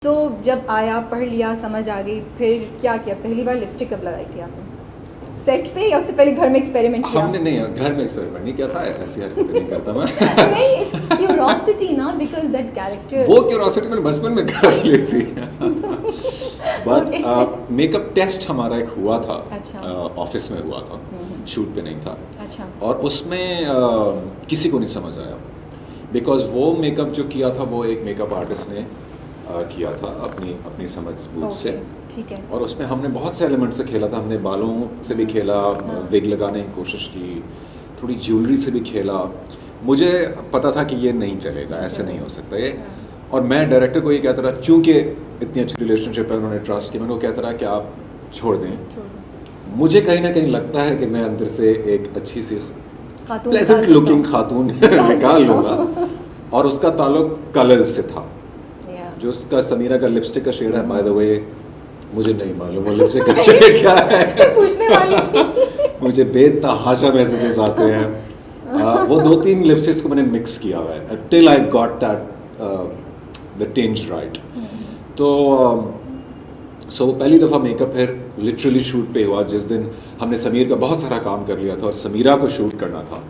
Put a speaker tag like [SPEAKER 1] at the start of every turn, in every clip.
[SPEAKER 1] तो जब आया, पढ़ लिया, समझ आ गई, फिर क्या किया? पहली बार लिपस्टिक कब लगाई थी आपने? सेट पे या उससे पहले घर में एक्सपेरिमेंट किया?
[SPEAKER 2] हमने नहीं, घर में एक्सपेरिमेंट नहीं किया था, ऐसी हरकतें नहीं करता मैं।
[SPEAKER 1] नहीं, इट्स क्यूरियोसिटी ना, बिकॉज़ दैट कैरेक्टर।
[SPEAKER 2] वो क्यूरियोसिटी मैंने बचपन में कर ली थी। बट मेकअप टेस्ट हमारा एक हुआ था।
[SPEAKER 1] अच्छा।
[SPEAKER 2] ऑफिस में हुआ था, शूट पे नहीं था।
[SPEAKER 1] अच्छा।
[SPEAKER 2] और उसमें किसी को नहीं समझ आया, बिकॉज वो मेकअप जो किया था वो एक मेकअप आर्टिस्ट ने किया था अपनी समझ बूझ से।
[SPEAKER 1] ठीक है।
[SPEAKER 2] और उसमें हमने बहुत से एलिमेंट से खेला था, हमने बालों से भी खेला, विग लगाने की कोशिश की, थोड़ी ज्वेलरी से भी खेला। मुझे पता था कि ये नहीं चलेगा, ऐसे नहीं हो सकता ये। और मैं डायरेक्टर को ये कहता रहा, चूँकि इतनी अच्छी रिलेशनशिप है, उन्होंने ट्रस्ट किया, मैंने वो कहता रहा कि आप छोड़ दें। मुझे कहीं ना कहीं लगता है कि मैं अंदर से एक अच्छी सी प्लेजेंट लुकिंग खातून निकाल लूँगा। और उसका ताल्लुक कलर्स से था। जो उसका समीरा का लिपस्टिक का शेड है, बाय द वे मुझे नहीं मालूम वो लिपस्टिक का शेड क्या है।
[SPEAKER 1] पूछने वाली।
[SPEAKER 2] मुझे बेतहाशा मैसेजेस आते हैं। वो 2-3 लिपस्टिक्स को मैंने मिक्स किया हुआ है till I got that the tinge right. तो सो पहली दफ़ा मेकअप फिर लिटरली शूट पे हुआ जिस दिन हमने समीर का बहुत सारा काम कर लिया था और समीरा को शूट करना था।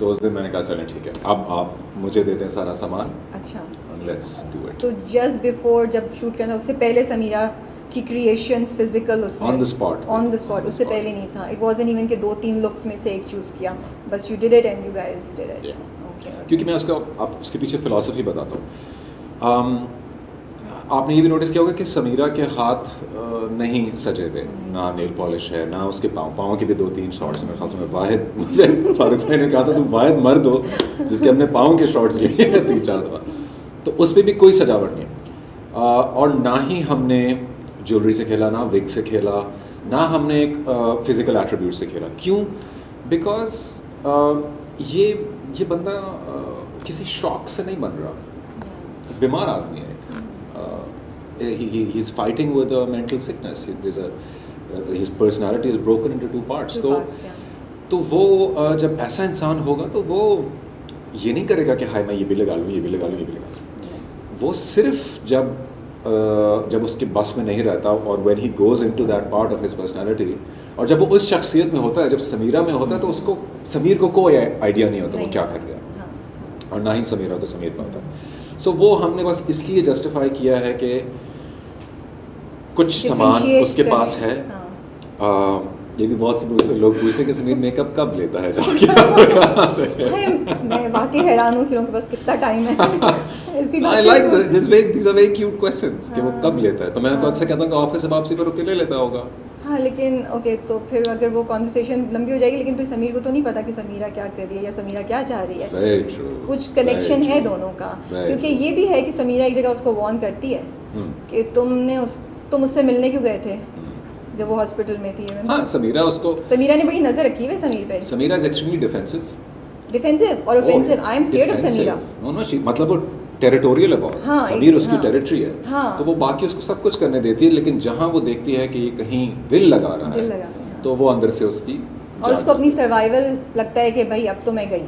[SPEAKER 2] तो उस दिन मैंने कहा चलें ठीक है, अब आप मुझे देते हैं सारा सामान।
[SPEAKER 1] अच्छा।
[SPEAKER 2] Let's do it.
[SPEAKER 1] तो जस्ट बिफोर जब शूट करना, उससे पहले समीरा की क्रिएशन फिजिकल उसमें
[SPEAKER 2] ऑन द स्पॉट
[SPEAKER 1] उससे पहले नहीं था। इट वाजंट इवन के 2-3 लुक्स में से एक चूज किया, बस you did it and you guys did it. Okay.
[SPEAKER 2] क्योंकि मैं उसके पीछे फिलॉसफी बताता हूँ। आपने ये भी नोटिस किया होगा कि समीरा के हाथ नहीं सजे थे, ना नेल पॉलिश है, ना उसके पाँव के भी 2-3 शॉट्स मेरे ख्याल से मैं वाहिद, मुझे फारूक भाई ने कहा था तुम वाहिद मर्द हो जिसके हमने पाँव के शॉट्स लिए हैं 3-4 दफ़ा। तो उस पर भी कोई सजावट नहीं। और ना ही हमने ज्वेलरी से खेला, ना विग से खेला, ना हमने एक फिज़िकल एट्रीब्यूट से खेला। क्यों? बिकॉज ये बंदा किसी शौक से नहीं बन रहा, बीमार आदमी है। He is fighting with a mental sickness. His personality is broken into 2 parts. तो वो जब ऐसा इंसान होगा तो वो ये नहीं करेगा कि हाय मैं ये भी लगा लूँ, ये भी लगा लूँ, ये भी लगा लूँ। वो सिर्फ जब उसके बस में नहीं रहता और when he goes into that part of his personality, और जब वो उस शख्सियत में होता है, जब समीरा में होता है, तो उसको समीर को कोई आइडिया नहीं होता वो क्या कर रहा है, और ना ही समीरा को समीर का होता है। सो वो हमने बस इसलिए जस्टिफाई किया है कि कुछ सामान उसके पास है। ये भी बहुत से लोग पूछते हैं कि समीर मेकअप कब लेता है जाके, कहाँ से?
[SPEAKER 1] मैं वाकई हैरान हूँ कि उनके पास कितना टाइम है।
[SPEAKER 2] I like these are very cute questions कि वो कब लेता है। तो मैं उनको अक्सर कहता हूँ कि ऑफिस से वापसी पर रुक के ले लेता होगा।
[SPEAKER 1] हाँ, लेकिन ओके, तो फिर अगर वो कॉन्वर्सेशन लंबी हो जाएगी, लेकिन फिर समीर को तो नहीं पता कि समीरा क्या कर रही है या समीरा क्या चाह रही है।
[SPEAKER 2] Very true,
[SPEAKER 1] कुछ कनेक्शन है दोनों का, क्योंकि ये भी है कि समीरा एक जगह उसको वार्न करती है कि तुम उससे मिलने क्यों गए थे जब वो हॉस्पिटल में थी।
[SPEAKER 2] हाँ, समीरा
[SPEAKER 1] ने बड़ी नजर रखी है समीर पे।
[SPEAKER 2] समीरा इज एक्सट्रीमली डिफेंसिव
[SPEAKER 1] और offensive. I am scared of Sameera.
[SPEAKER 2] No मतलब वो टेरिटोरियल है बहुत।
[SPEAKER 1] हाँ,
[SPEAKER 2] समीर उसकी टेरिटरी है।
[SPEAKER 1] हाँ।
[SPEAKER 2] तो वो बाकी उसको सब कुछ करने देती है, लेकिन जहाँ वो देखती है कि ये कहीं दिल लगा रहा है, तो वो अंदर से उसकी,
[SPEAKER 1] और उसको अपनी सर्वाइवल लगता है कि भाई अब तो मैं गई।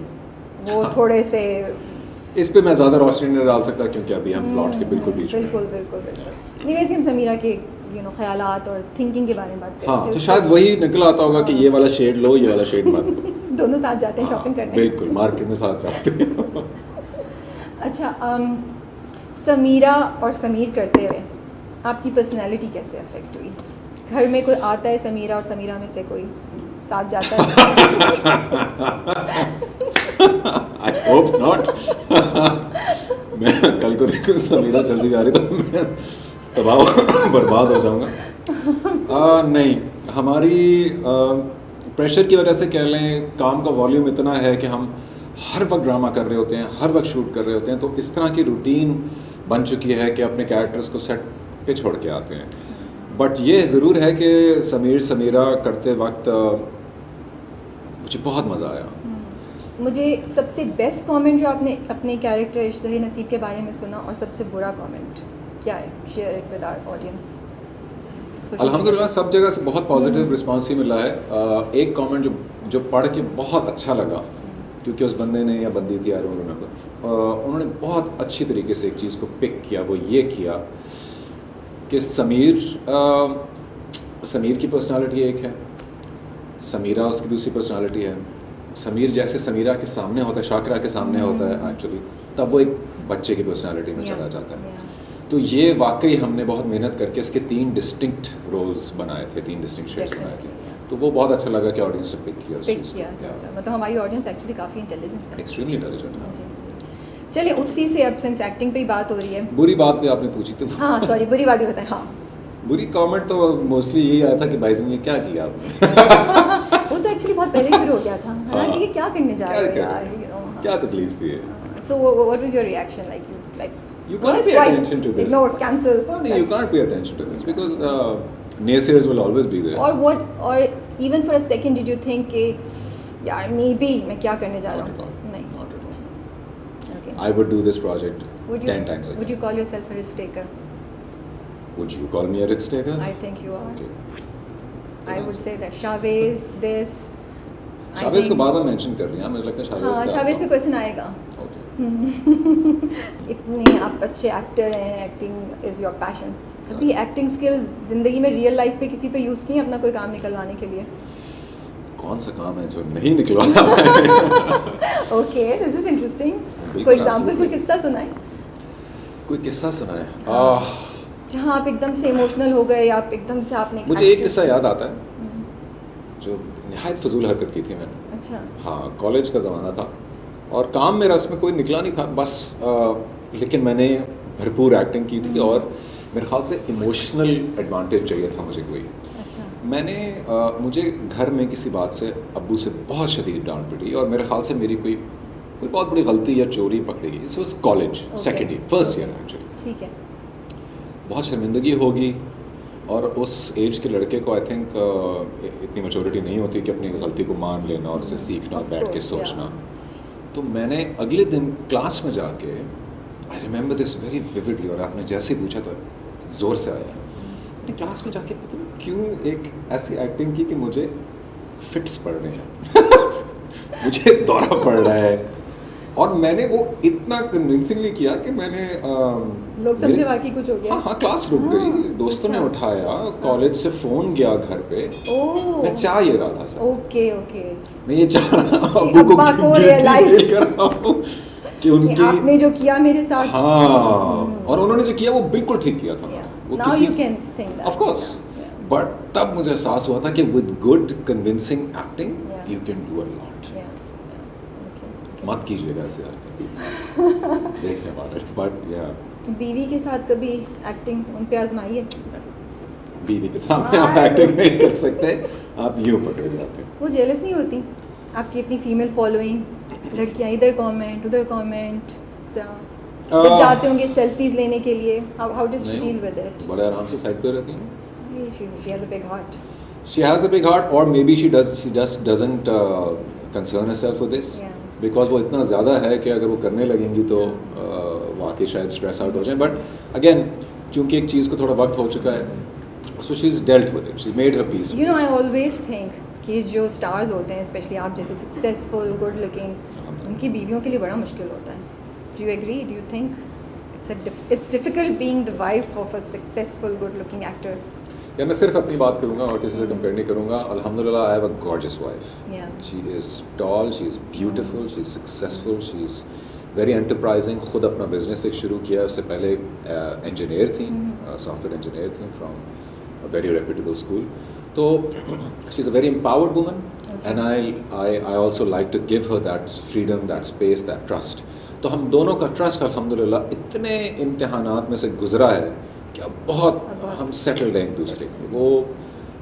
[SPEAKER 1] वो
[SPEAKER 2] हाँ।
[SPEAKER 1] थोड़े से
[SPEAKER 2] इस पे मैं ज़्यादा रोशनी नहीं डाल सकता क्योंकि अभी हम प्लॉट के बिल्कुल बीच में।
[SPEAKER 1] बिल्कुल। नहीं, वैसे हम समीरा के ख्यालात और थिंकिंग के बारे में बात करते हैं।
[SPEAKER 2] हाँ, तो शायद वही निकल आता होगा कि ये वाला शेड लो, ये वाला शेड मत लो।
[SPEAKER 1] दोनों साथ जाते हैं शॉपिंग करने।
[SPEAKER 2] बिल्कुल, मार्केट में साथ जाते हैं।
[SPEAKER 1] अच्छा, समीरा और समीर करते हुए आपकी पर्सनैलिटी कैसे अफेक्ट हुई? घर में कोई आता है समीरा और समीरा में से कोई साथ जाता है?
[SPEAKER 2] I hope not. मैं कल को देखूँ समीरा जल्दी आ रही तो मैं तबाह बर्बाद हो जाऊँगा। नहीं, हमारी प्रेशर की वजह से कह लें, काम का वॉल्यूम इतना है कि हम हर वक्त ड्रामा कर रहे होते हैं, हर वक्त शूट कर रहे होते हैं, तो इस तरह की रूटीन बन चुकी है कि अपने कैरेक्टर्स को सेट पे छोड़ के आते हैं। बट ये ज़रूर है कि समीरा करते वक्त मुझे बहुत मज़ा आया।
[SPEAKER 1] मुझे सबसे बेस्ट कमेंट जो आपने अपने कैरेक्टर इश्तहा नसीब के बारे में सुना, और सबसे बुरा कमेंट क्या है? Share it with our audience.
[SPEAKER 2] अल्हम्दुलिल्लाह सब जगह से बहुत पॉजिटिव रिस्पांस ही मिला है। एक कमेंट जो पढ़ के बहुत अच्छा लगा, क्योंकि उस बंदे ने या बंदी थी, आई डोंट रिमेंबर, उन्होंने बहुत अच्छी तरीके से एक चीज़ को पिक किया। वो ये किया कि समीर की पर्सनालिटी एक है, समीरा उसकी दूसरी पर्सनालिटी है। समीर जैसे समीरा के सामने होता है, शाकरा के सामने होता है एक्चुअली, तब वो एक बच्चे की पर्सनालिटी में चला जाता है। तो ये वाकई हमने बहुत मेहनत करके इसके 3 डिस्टिंक्ट रोल्स बनाए थे, 3 डिस्टिंक्ट शेड्स बनाए थे। तो वो बहुत अच्छा लगा कि ऑडियंस ने पिक किया उस चीज़ को।
[SPEAKER 1] मतलब हमारी ऑडियंस एक्चुअली काफ़ी इंटेलिजेंट है,
[SPEAKER 2] एक्सट्रीमली इंटेलिजेंट।
[SPEAKER 1] चलिए उसी से अब सिंस एक्टिंग पे ही बात हो रही है,
[SPEAKER 2] बुरी बात भी आपने पूछी थी।
[SPEAKER 1] हाँ सॉरी, बुरी बात ही बताएं। हाँ,
[SPEAKER 2] बुरी कमेंट तो मोस्टली यही आया था कि भाईजान ये क्या किया आपने।
[SPEAKER 1] वो तो एक्चुअली बहुत पहले शुरू हो गया था, है ना, कि ये क्या करने जा रहे हो यार, यू नो।
[SPEAKER 2] क्या तकलीफ थी?
[SPEAKER 1] So what was your reaction?
[SPEAKER 2] You can't pay attention to this.
[SPEAKER 1] Ignore, cancel.
[SPEAKER 2] No, you can't pay attention to this because naysayers will always be there.
[SPEAKER 1] Or even for a second did you think कि यार maybe मैं क्या करने जा रहा हूँ? नहीं.
[SPEAKER 2] Not at all.
[SPEAKER 1] Okay.
[SPEAKER 2] I would do this project 10 times again.
[SPEAKER 1] Would you call yourself a risk taker?
[SPEAKER 2] Would you call me a risk taker?
[SPEAKER 1] I think you are.
[SPEAKER 2] Okay.
[SPEAKER 1] I would say that Chavez, this.
[SPEAKER 2] Chavez को बार-बार mention कर रही हैं, मुझे लगता है Chavez.
[SPEAKER 1] हाँ, Chavez पे क्वेश्चन आएगा.
[SPEAKER 2] Okay.
[SPEAKER 1] इतने आप अच्छे एक्टर हैं, एक्टिंग इज़ योर पैशन। कभी एक्टिंग स्किल्स ज़िंदगी में रियल लाइफ पे किसी पे यूज़ किए अपना कोई काम निकलवाने के लिए?
[SPEAKER 2] कौन सा काम है जो नहीं निकलवाना है?
[SPEAKER 1] Okay, this is interesting. कोई एग्जांपल, कोई किस्सा सुनाए?
[SPEAKER 2] कोई किस्सा सुनाए?
[SPEAKER 1] जहाँ आप एकदम से इमोशनल हो गए, आप एकदम से आपने
[SPEAKER 2] मुझे एक किस्सा याद आता है जो निहायत फजूल हरकत की थी मैंने।
[SPEAKER 1] अच्छा।
[SPEAKER 2] हाँ, कॉलेज का ज़माना था और काम मेरा उसमें कोई निकला नहीं था, बस लेकिन मैंने भरपूर एक्टिंग की थी और मेरे ख्याल से इमोशनल एडवांटेज चाहिए था मुझे कोई।
[SPEAKER 1] अच्छा।
[SPEAKER 2] मैंने मुझे घर में किसी बात से अब्बू से बहुत शदीद डांट पड़ी और मेरे ख्याल से मेरी कोई बहुत बड़ी गलती या चोरी पकड़ी गई। इस was college second year, first year actually.
[SPEAKER 1] ठीक है।
[SPEAKER 2] बहुत शर्मिंदगी होगी और उस एज के लड़के को आई थिंक इतनी मैच्योरिटी नहीं होती कि अपनी गलती को मान लेना और उससे सीखना, बैठ के सोचना। तो मैंने अगले दिन क्लास में जाके, I remember this very vividly, और आपने जैसे ही पूछा तो ज़ोर से आया, मैंने क्लास में जाके पता नहीं क्यों एक ऐसी एक्टिंग की कि मुझे फिट्स पड़ रहे हैं मुझे दौरा पड़ रहा है, और मैंने वो इतना कन्विंसिंगली किया कि मैंने
[SPEAKER 1] लोग समझे वाकई कुछ हो गया।
[SPEAKER 2] हाँ, क्लास रुक गई, दोस्तों ने उठाया, कॉलेज से फ़ोन गया घर पे। मैं चाह ये रहा था सर।
[SPEAKER 1] Okay okay.
[SPEAKER 2] मैं ये चाह रहा अब्बू को रियलाइज कर रहा हूँ कि उनकी
[SPEAKER 1] आपने जो किया मेरे साथ।
[SPEAKER 2] हाँ, और उन्होंने जो किया वो बिल्कुल ठीक किया था।
[SPEAKER 1] Now you can think that.
[SPEAKER 2] Of course. But तब मुझे एहसास हुआ था कि with good convincing acting you can do a lot. मत कीजिएगा ऐसे यार देखने वाले, बट या
[SPEAKER 1] बीवी के साथ कभी एक्टिंग उन पे आजमाई है?
[SPEAKER 2] बीवी के सामने आप एक्टिंग नहीं कर सकते, आप यूँ पकड़े जाते हैं।
[SPEAKER 1] वो जेलस नहीं होती आपकी इतनी फीमेल फॉलोइंग, लड़कियां इधर कमेंट उधर कमेंट, इस तरह जब जाते होंगे सेल्फीज लेने के लिए, how does she deal with it?
[SPEAKER 2] बड़े आराम से साइड पे रहती हैं।
[SPEAKER 1] She has a big heart,
[SPEAKER 2] she has a big heart, और maybe she just doesn't concern herself with this, because वो इतना ज़्यादा है कि अगर वो करने लगेंगी तो वाकई शायद स्ट्रेस आउट हो जाए। बट अगेन चूंकि एक चीज़ को थोड़ा वक्त हो चुका है, so she is dealt with it, she made her peace.
[SPEAKER 1] You know, I always think कि जो स्टार्स होते हैं, स्पेशली आप जैसे सक्सेसफुल गुड लुकिंग, उनकी बीवियों के लिए बड़ा मुश्किल होता है। Do you agree? Do you think it's difficult being the wife of a successful good looking actor?
[SPEAKER 2] या मैं सिर्फ अपनी बात करूँगा और किसी से कंपेयर नहीं करूँगा। अल्हम्दुलिल्लाह I have a gorgeous wife. She is tall, she is beautiful, she is successful, she is very enterprising. खुद अपना बिजनेस एक शुरू किया, उससे पहले इंजीनियर थी, सॉफ्टवेयर इंजीनियर थी from a very reputable school. तो she is a very empowered woman and I also like to give her that freedom, that space, that trust. तो हम दोनों का ट्रस्ट अल्हम्दुलिल्लाह इतने इम्तिहानात में से गुजरा है कि अब बहुत हम सेटल्ड हैं एक दूसरे के। वो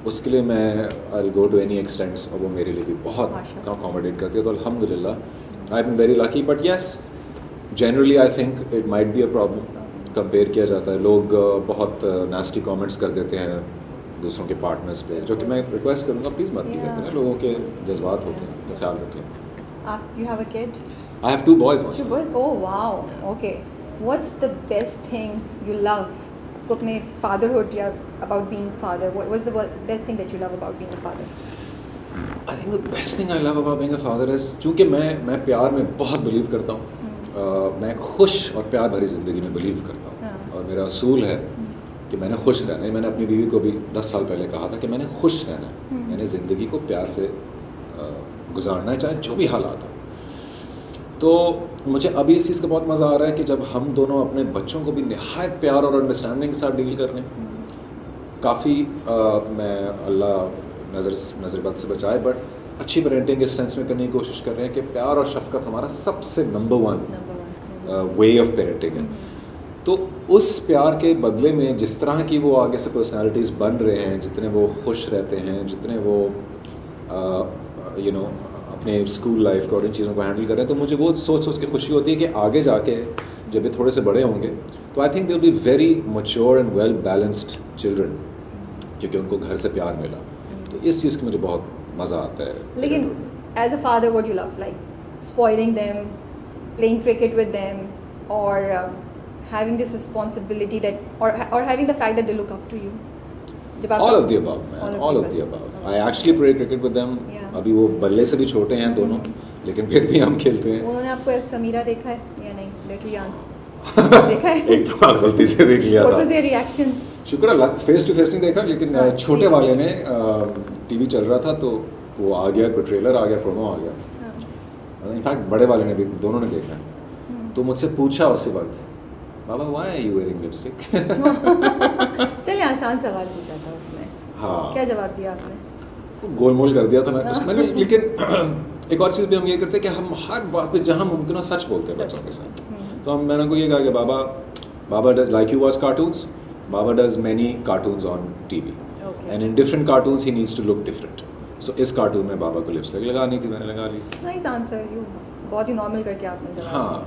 [SPEAKER 2] उसके लिए मैं I will go to any extents, और वो मेरे लिए भी बहुत अकोमोडेट करती है। तो अल्हम्दुलिल्लाह I am very lucky. But yes, generally I think it might be a problem. Compare किया जाता है, लोग बहुत नास्टी कमेंट्स कर देते हैं दूसरों के पार्टनर्स पे, जो कि मैं रिक्वेस्ट करूँगा प्लीज़ मत कीजिए करें, लोगों के जज्बात होते हैं, तो ख्याल रखें।
[SPEAKER 1] आप you have a kid?
[SPEAKER 2] I have 2 boys.
[SPEAKER 1] 2 boys? Oh wow. Okay. What's the best thing you love? को अपने fatherhood या about being father? What was the best thing that you love about being a father?
[SPEAKER 2] I think the best thing I love about being a father is, चूँकि मैं प्यार में बहुत believe करता हूँ, मैं खुश और प्यार भरी ज़िंदगी में बिलीव करता हूँ, और मेरा असूल है कि मैंने खुश रहना है। मैंने अपनी बीवी को भी 10 साल पहले कहा था कि मैंने खुश रहना है, मैंने ज़िंदगी को प्यार से गुजारना है, चाहे जो भी हालात हो। तो मुझे अभी इस चीज़ का बहुत मज़ा आ रहा है कि जब हम दोनों अपने बच्चों को भी निहायत प्यार और अंडरस्टैंडिंग के साथ डील कर रहे हैं। काफ़ी मैं अल्लाह नज़र बद से बचाए, बट अच्छी पेरेंटिंग इस सेंस में करने की कोशिश कर रहे हैं कि प्यार और शफकत हमारा सबसे नंबर 1 वे ऑफ पेरेंटिंग है। तो उस प्यार के बदले में जिस तरह की वो आगे से पर्सनालिटीज़ बन रहे हैं, जितने वो खुश रहते हैं, जितने वो अपने स्कूल लाइफ को और इन चीज़ों को हैंडल करें, तो मुझे वो सोच के खुशी होती है कि आगे जाके जब ये थोड़े से बड़े होंगे तो I think they will be very mature and well balanced children, क्योंकि उनको घर से प्यार मिला। तो इस चीज़ की मुझे बहुत मज़ा आता है।
[SPEAKER 1] लेकिन as a father what you love, like spoiling them, playing cricket with them, और having this responsibility that or having the fact that they look up to you?
[SPEAKER 2] All of the above, man. All of the above. I actually play cricket with them. अभी वो बल्ले से भी छोटे हैं दोनों, लेकिन फिर भी हम खेलते हैं।
[SPEAKER 1] उन्होंने आपको समीरा देखा है या नहीं? लिटिल यान देखा है?
[SPEAKER 2] एक तो गलती से देख लिया था।
[SPEAKER 1] What was their reaction?
[SPEAKER 2] शुक्र अल्लाह, फेस टू फेस नहीं देखा, लेकिन छोटे वाले ने टीवी चल रहा था तो वो आ गया, कोई ट्रेलर आ गया, प्रोमो आ गया। इनफैक्ट बड़े वाले ने भी, दोनों ने देखा, तो मुझसे पूछा उसी वक्त, बाबा why are you wearing lipstick?
[SPEAKER 1] चलिए आसान सवाल पूछा था उसने।
[SPEAKER 2] हाँ।
[SPEAKER 1] क्या जवाब दिया आपने?
[SPEAKER 2] गोलमोल कर दिया था मैंने। लेकिन एक और चीज़ भी हम ये करते हैं कि हम हर बात पे जहाँ मुमकिन हो सच बोलते हैं बच्चों के साथ। तो मैंने उनको ये कहा कि बाबा does like you watch cartoons, बाबा does many cartoons on TV, and in different cartoons he needs to look different. So इस कार्टून में बाबा को लिपस्टिक लगानी थी, मैंने लगा ली।
[SPEAKER 1] नाइस आंसर, यू बहुत ही नॉर्मल करके आपने जवाब दिया।
[SPEAKER 2] हाँ।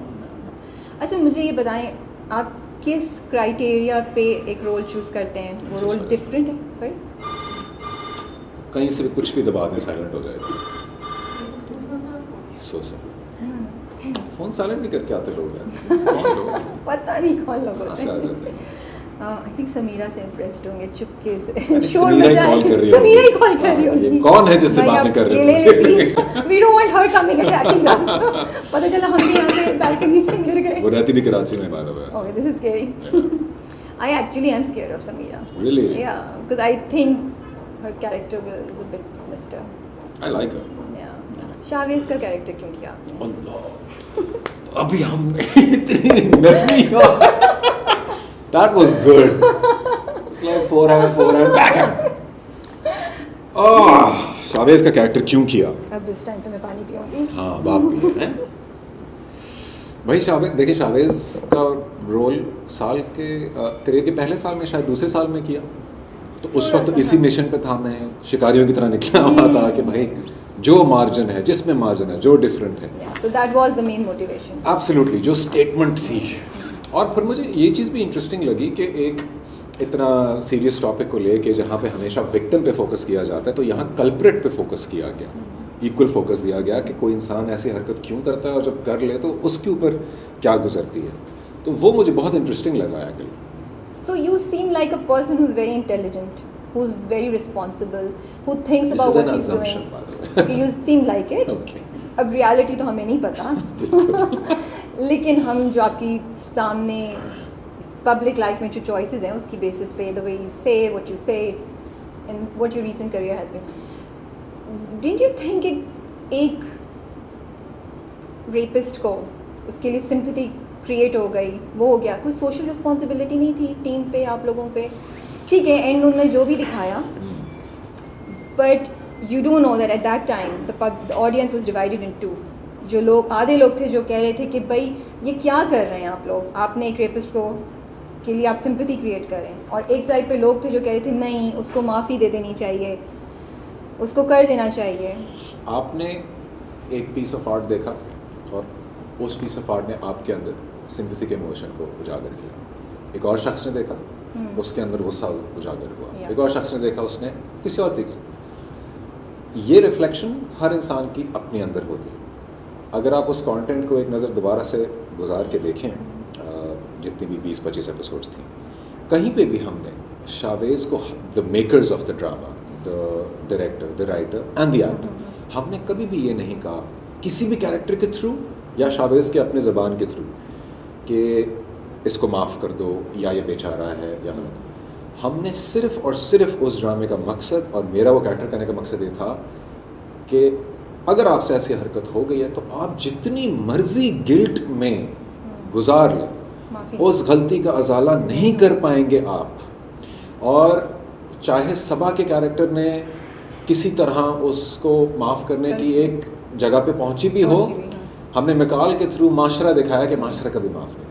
[SPEAKER 1] अच्छा मुझे ये बताएं, आप किस क्राइटेरिया पे एक रोल चूज़ करते हैं? वो रोल डिफरेंट है? सॉरी,
[SPEAKER 2] कहीं से भी कुछ भी दबा दें साइलेंट हो जाएगा। सो सर फ़ोन साइलेंट भी करके आते लोग यार।
[SPEAKER 1] पता नहीं कौन लोग होते हैं। आई थिंक समीरा से इम्प्रेस्ड होंगे, चुपके से शोर मचाए। समीरा ही कॉल कर रही होगी।
[SPEAKER 2] कौन है जिससे बात नहीं कर रही?
[SPEAKER 1] ले please, we don't want her coming and attacking us. पता चला हम भी यहाँ से बालकनी से गिर गए।
[SPEAKER 2] वो रहती भी कराची में, by the way.
[SPEAKER 1] Okay, this is scary. I actually am scared of Sameera.
[SPEAKER 2] Really?
[SPEAKER 1] Yeah, because I think her character is a bit sinister.
[SPEAKER 2] I like her.
[SPEAKER 1] Yeah. Shavez का कैरेक्टर क्यों किया आपने?
[SPEAKER 2] अल्लाह, अभी हम इतनी नरमी हो। That was good. It's like forehand, backhand. Shavez का कैरेक्टर क्यों किया?
[SPEAKER 1] अब इस टाइम पे मैं पानी पीऊंगी।
[SPEAKER 2] हाँ, बाप भी है। भाई शावेज, देखिए शावेज का रोल साल के करियर के पहले साल में, शायद दूसरे साल में किया, तो उस वक्त इसी मिशन पे था, मैं शिकारियों की तरह निकला हुआ था कि भाई जो मार्जिन है, जिसमें मार्जिन है, जो डिफरेंट है।
[SPEAKER 1] So that was the main motivation.
[SPEAKER 2] Absolutely, जो स्टेटमेंट थी। और फिर मुझे ये चीज़ भी इंटरेस्टिंग लगी कि एक इतना सीरियस टॉपिक को लेके जहाँ पे हमेशा विक्टिम पे फोकस किया जाता है, तो यहाँ कल्प्रिट पे फोकस किया गया, इक्वल फोकस दिया गया कि कोई इंसान ऐसी हरकत क्यों करता है और जब कर ले तो उसके ऊपर क्या गुजरती है। तो वो मुझे बहुत इंटरेस्टिंग लगा actually.
[SPEAKER 1] So you seem like a person who's very intelligent, who's very responsible, who thinks about what he's doing. Okay, you seem like it.
[SPEAKER 2] Okay.
[SPEAKER 1] अब रियलिटी तो हमें नहीं पता, लेकिन हम जो आपकी सामने पब्लिक लाइफ में जो चॉइसेस हैं उसकी बेसिस पे, the way you say, what you say, and what your recent career has been, didn't you think एक रेपिस्ट को उसके लिए सिंपैथी क्रिएट हो गई, वो हो गया, कोई सोशल रिस्पॉन्सिबिलिटी नहीं थी टीम पे, आप लोगों पे? ठीक है, एंड उन्होंने जो भी दिखाया, but you do know that at that time the audience was divided in two. जो लोग, आधे लोग थे जो कह रहे थे कि भाई ये क्या कर रहे हैं आप लोग, आपने एक रेपिस्ट को के लिए आप सिंपैथी क्रिएट करें, और एक टाइप पे लोग थे जो कह रहे थे नहीं, उसको माफ़ी दे देनी चाहिए, उसको कर देना चाहिए।
[SPEAKER 2] आपने एक पीस ऑफ आर्ट देखा और उस पीस ऑफ आर्ट ने आपके अंदर सिंपैथी के इमोशन को उजागर किया। एक और शख्स ने देखा, उसके अंदर गुस्सा उजागर हुआ। एक और शख्स ने देखा, उसने किसी और तरीके से। ये रिफ्लेक्शन हर इंसान की अपने अंदर होती है। अगर आप उस कंटेंट को एक नज़र दोबारा से गुजार के देखें, जितनी भी 20-25 एपिसोड्स थी, कहीं पे भी हमने शावेज को, the makers of the drama, the director, the writer and the actor, हमने कभी भी ये नहीं कहा किसी भी कैरेक्टर के थ्रू या शाहवेज़ के अपने ज़बान के थ्रू कि इसको माफ़ कर दो या ये बेचारा है या गलत। हमने सिर्फ़ और सिर्फ उस ड्रामे का मकसद, और मेरा वो कैरेक्टर करने का मकसद ये था कि अगर आपसे ऐसी हरकत हो गई है तो आप जितनी मर्जी गिल्ट में गुजार लें, उस गलती का अजाला नहीं कर पाएंगे आप। और चाहे सबा के कैरेक्टर ने किसी तरह उसको माफ़ करने की एक जगह पे पहुंची भी हो, हमने मिकाल के थ्रू माशरा दिखाया कि माशरा कभी माफ़ नहीं